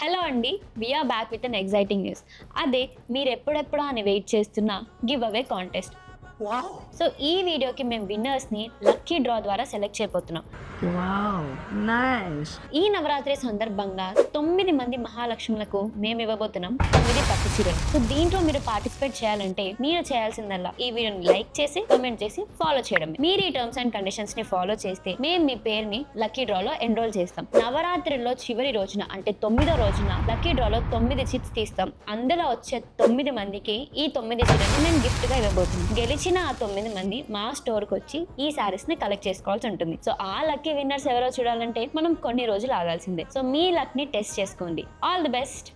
Hello అండి, we are back with an exciting news. అదే మీరు ఎప్పుడెప్పుడా అని వెయిట్ చేస్తున్న గివ్ అవే కాంటెస్ట్. సో ఈ వీడియోకి మేము విన్నర్స్ని లక్కీ డ్రా ద్వారా సెలెక్ట్ చేయబోతున్నాం. ఈ నవరాత్రి సందర్భంగా 9 మంది మహాలక్ష్ములకు మేము ఇవ్వబోతున్నాం 9 పట్టు చీరలు. సో దీంట్లో మీరు పార్టిసిపేట్ చేయాలంటే మీరు చేయాల్సిందల్లా ఈ వీడియోని లైక్ చేసి కామెంట్ చేసి ఫాలో చేయడం. మీరు ఈ టర్మ్స్ అండ్ కండిషన్స్ ని ఫాలో చేస్తే మేము మీ పేరుని లక్కీ డ్రాలో ఎన్రోల్ చేస్తాం. నవరాత్రిలో చివరి రోజున అంటే 9వ రోజున లక్కీ డ్రాలో 9 చిట్స్ తీస్తాం. అందులో వచ్చే 9 మందికి ఈ 9 చీరలు మేము గిఫ్ట్ గా ఇవ్వబోతున్నాం. గెలిచిన ఆ 9 మంది మా స్టోర్ కి వచ్చి ఈ సారీస్ ని కలెక్ట్ చేసుకోవాల్సి ఉంటుంది. సో ఆ లక్కీ విన్నర్స్ ఎవరో చూడాలంటే మనం కొన్ని రోజులు ఆగాల్సిందే. సో మీ లక్ ని టెస్ట్ చేసుకోండి. All the best.